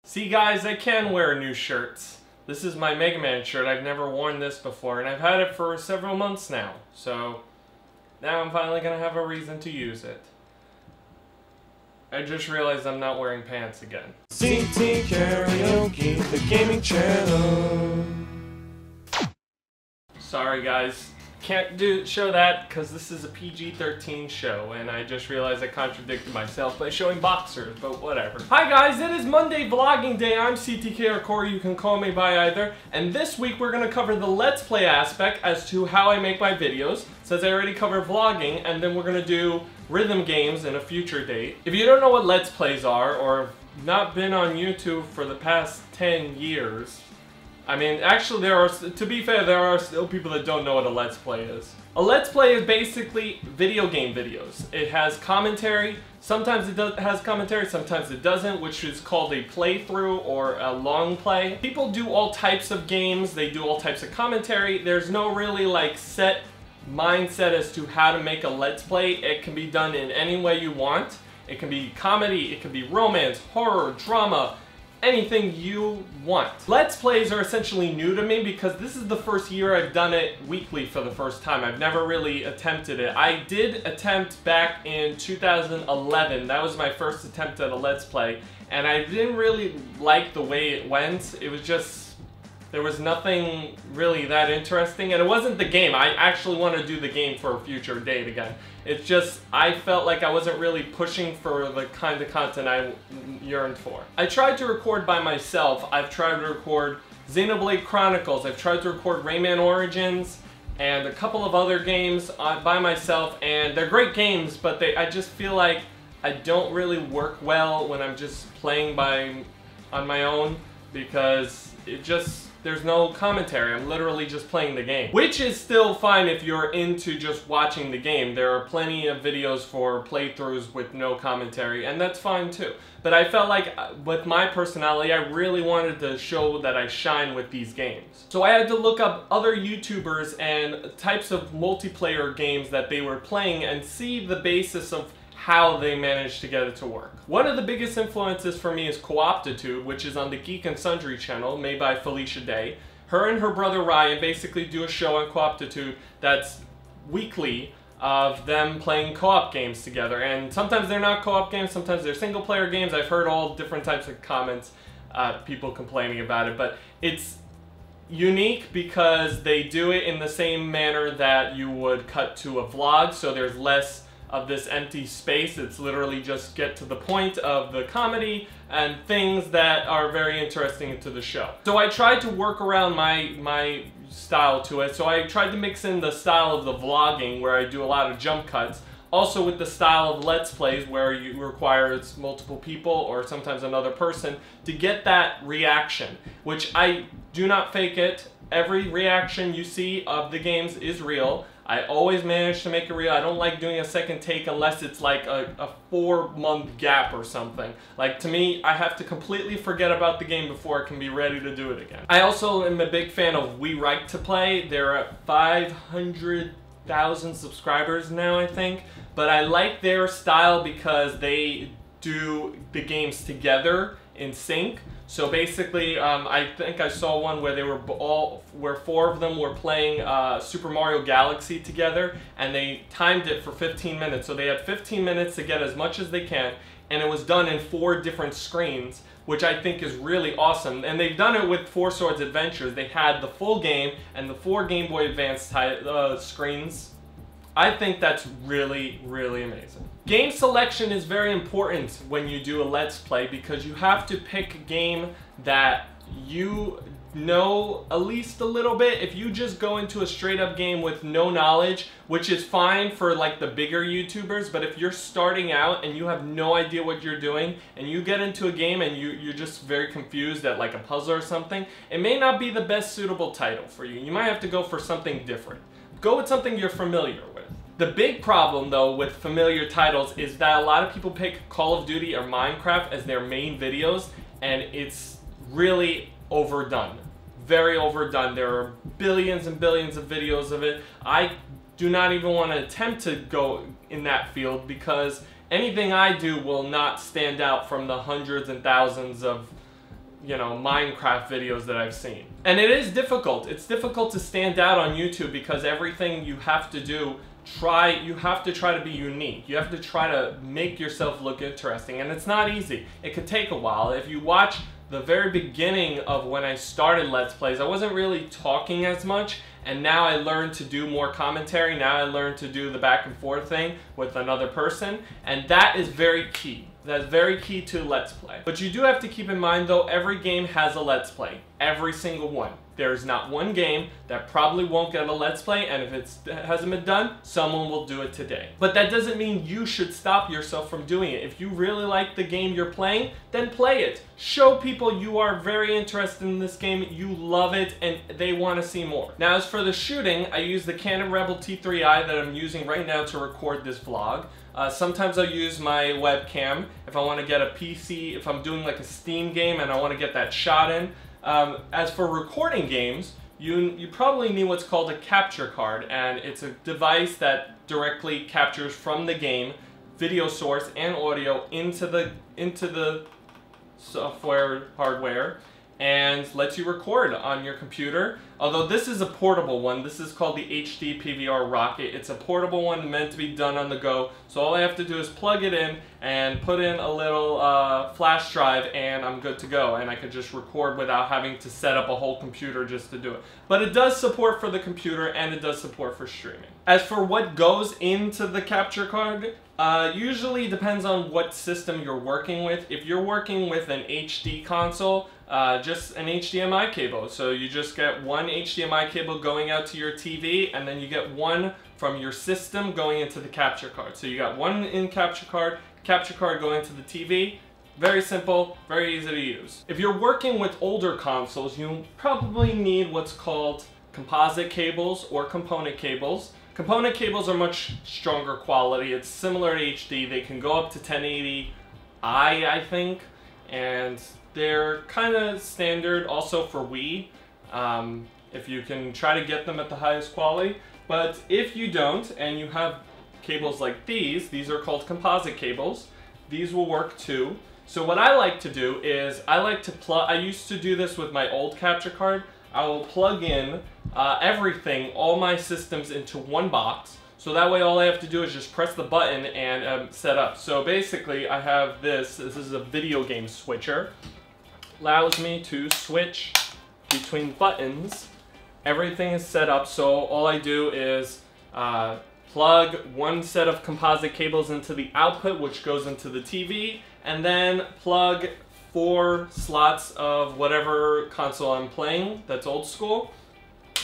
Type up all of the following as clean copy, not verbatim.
See guys, I can wear new shirts. This is my Mega Man shirt. I've never worn this before and I've had it for several months now. So now I'm finally gonna have a reason to use it. I just realized I'm not wearing pants again. CTKaraoke, the gaming channel. Sorry guys, can't show that because this is a PG-13 show and I just realized I contradicted myself by showing boxers, but whatever. Hi guys, it is Monday vlogging day. I'm CTKaraoke, you can call me by either. And this week we're going to cover the Let's Play aspect as to how I make my videos, since I already covered vlogging, and then we're going to do rhythm games in a future date. If you don't know what Let's Plays are, or have not been on YouTube for the past 10 years, I mean, actually to be fair, there are still people that don't know what a Let's Play is. A Let's Play is basically video game videos. It has commentary. Sometimes it has commentary, sometimes it doesn't, which is called a playthrough or a long play. People do all types of games, they do all types of commentary. There's no really like set mindset as to how to make a Let's Play. It can be done in any way you want. It can be comedy, it can be romance, horror, drama, anything you want. Let's Plays are essentially new to me because this is the first year I've done it weekly for the first time. I've never really attempted it. I did attempt back in 2011. That was my first attempt at a Let's Play, and I didn't really like the way it went. It was just, there was nothing really that interesting, and it wasn't the game. I actually want to do the game for a future date again. It's just, I felt like I wasn't really pushing for the kind of content I yearned for. I tried to record by myself. I've tried to record Xenoblade Chronicles. I've tried to record Rayman Origins and a couple of other games by myself, and they're great games, but I just feel like I don't really work well when I'm just playing on my own, because there's no commentary. I'm literally just playing the game. Which is still fine if you're into just watching the game. There are plenty of videos for playthroughs with no commentary, and that's fine too. But I felt like with my personality, I really wanted to show that I shine with these games. So I had to look up other YouTubers and types of multiplayer games that they were playing and see the basis of how they managed to get it to work. One of the biggest influences for me is Co-optitude, which is on the Geek and Sundry channel, made by Felicia Day. Her and her brother Ryan basically do a show on Co-optitude that's weekly of them playing co-op games together. And sometimes they're not co-op games, sometimes they're single player games. I've heard all different types of comments, people complaining about it, but it's unique because they do it in the same manner that you would cut to a vlog, so there's less of this empty space. It's literally just get to the point of the comedy and things that are very interesting to the show. So I tried to work around my style to it. So I tried to mix in the style of the vlogging, where I do a lot of jump cuts, also with the style of Let's Plays, where you require multiple people or sometimes another person to get that reaction, which I do not fake it. Every reaction you see of the games is real. I always manage to make it real. I don't like doing a second take unless it's like a 4-month gap or something. Like, to me, I have to completely forget about the game before I can be ready to do it again. I also am a big fan of We Like to Play. They're at 500,000 subscribers now, I think. But I like their style because they do the games together in sync. So basically, I think I saw one where where 4 of them were playing Super Mario Galaxy together, and they timed it for 15 minutes. So they had 15 minutes to get as much as they can, and it was done in 4 different screens, which I think is really awesome. And they've done it with Four Swords Adventures. They had the full game and the 4 Game Boy Advance screens. I think that's really, really amazing. Game selection is very important when you do a Let's Play because you have to pick a game that you know at least a little bit. If you just go into a straight up game with no knowledge, which is fine for like the bigger YouTubers, but if you're starting out and you have no idea what you're doing and you get into a game and you're just very confused at like a puzzle or something, it may not be the best suitable title for you. You might have to go for something different. Go with something you're familiar with. The big problem though with familiar titles is that a lot of people pick Call of Duty or Minecraft as their main videos, and it's really overdone. Very overdone. There are billions and billions of videos of it. I do not even want to attempt to go in that field because anything I do will not stand out from the hundreds and thousands of you know, Minecraft videos that I've seen. And it is difficult. It's difficult to stand out on YouTube because everything you have to do, you have to try to be unique. You have to try to make yourself look interesting, and it's not easy. It could take a while. If you watch the very beginning of when I started Let's Plays, I wasn't really talking as much, and now I learned to do more commentary. Now I learned to do the back and forth thing with another person, and that is very key. That's very key to Let's Play. But you do have to keep in mind though, every game has a Let's Play. Every single one. There's not one game that probably won't get a Let's Play, and if it hasn't been done, someone will do it today. But that doesn't mean you should stop yourself from doing it. If you really like the game you're playing, then play it. Show people you are very interested in this game, you love it, and they want to see more. Now as for the shooting, I use the Canon Rebel T3i that I'm using right now to record this vlog. Sometimes I'll use my webcam if I want to get a PC, if I'm doing like a Steam game and I want to get that shot in. As for recording games, you probably need what's called a capture card, and it's a device that directly captures from the game video source and audio into the software hardware and lets you record on your computer. Although this is a portable one, this is called the HD PVR Rocket. It's a portable one meant to be done on the go, so all I have to do is plug it in and put in a little flash drive and I'm good to go, and I could just record without having to set up a whole computer just to do it. But it does support for the computer and it does support for streaming. As for what goes into the capture card, usually depends on what system you're working with. If you're working with an HD console, just an HDMI cable. So you just get one HDMI cable going out to your TV, and then you get one from your system going into the capture card. So you got one in capture card going to the TV. Very simple, very easy to use. If you're working with older consoles, you probably need what's called composite cables or component cables. Component cables are much stronger quality. It's similar to HD. They can go up to 1080i, I think, and they're kind of standard also for Wii, if you can try to get them at the highest quality. But if you don't, and you have cables like these are called composite cables, these will work too. So what I like to do is, I used to do this with my old capture card. I will plug in everything, all my systems into one box, so that way all I have to do is just press the button and set up. So basically I have this is a video game switcher. Allows me to switch between buttons. Everything is set up, so all I do is plug one set of composite cables into the output, which goes into the TV, and then plug 4 slots of whatever console I'm playing that's old school,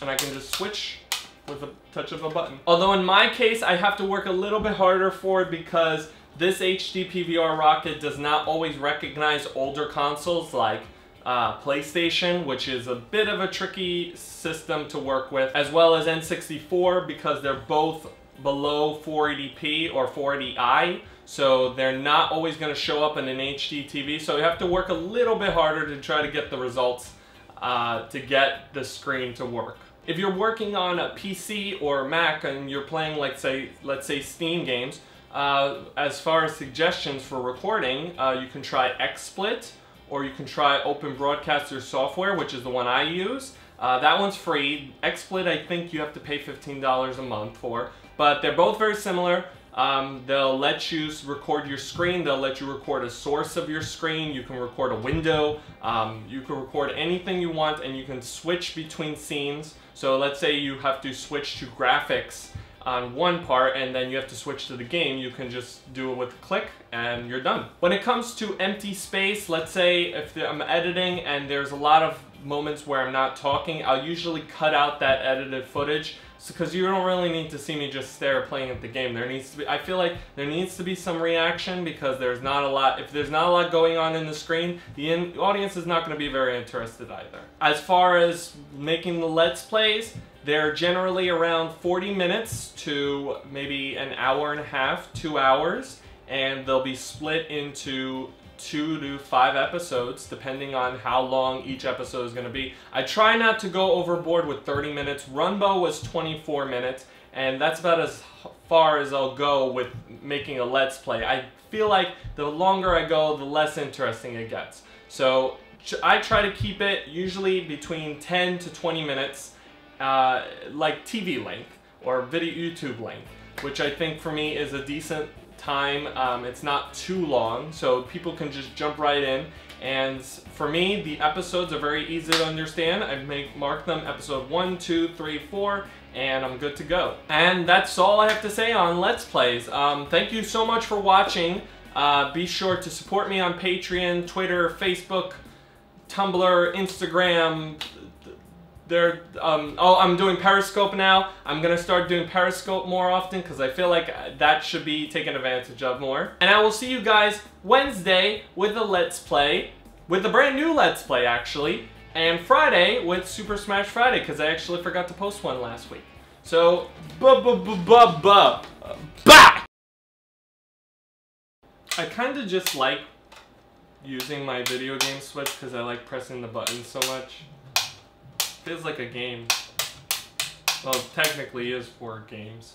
and I can just switch with a touch of a button. Although in my case, I have to work a little bit harder for it because this HD PVR Rocket does not always recognize older consoles like PlayStation, which is a bit of a tricky system to work with, as well as N64 because they're both below 480p or 480i, so they're not always going to show up in an HD TV, so you have to work a little bit harder to try to get the results to get the screen to work. If you're working on a PC or Mac and you're playing, like let's say Steam games, as far as suggestions for recording, you can try XSplit, or you can try Open Broadcaster software, which is the one I use. That one's free. XSplit, I think you have to pay $15 a month for, but they're both very similar. They'll let you record your screen, they'll let you record a source of your screen, you can record a window, you can record anything you want, and you can switch between scenes. So let's say you have to switch to graphics on one part and then you have to switch to the game, you can just do it with a click and you're done. When it comes to empty space, let's say if I'm editing and there's a lot of moments where I'm not talking, I'll usually cut out that edited footage, because you don't really need to see me just stare playing at the game. There needs to be, I feel like there needs to be some reaction, because there's not a lot, if there's not a lot going on in the screen, the audience is not going to be very interested either. As far as making the Let's Plays, they're generally around 40 minutes to maybe an hour and a half, 2 hours, and they'll be split into 2 to 5 episodes, depending on how long each episode is going to be. I try not to go overboard with 30 minutes. Runbow was 24 minutes, and that's about as far as I'll go with making a Let's Play. I feel like the longer I go, the less interesting it gets. So I try to keep it usually between 10 to 20 minutes, like TV length or video YouTube length, which I think for me is a decent time. It's not too long, so people can just jump right in. And for me, the episodes are very easy to understand. I mark them episode 1, 2, 3, 4, and I'm good to go. And that's all I have to say on Let's Plays. Thank you so much for watching. Be sure to support me on Patreon, Twitter, Facebook, Tumblr, Instagram. Oh, I'm doing Periscope now. I'm gonna start doing Periscope more often because I feel like that should be taken advantage of more. And I will see you guys Wednesday with a Let's Play, with a brand new Let's Play actually, and Friday with Super Smash Friday because I actually forgot to post one last week. So, bye! I kind of just like using my video game Switch because I like pressing the buttons so much. Feels like a game. Well, technically is for games.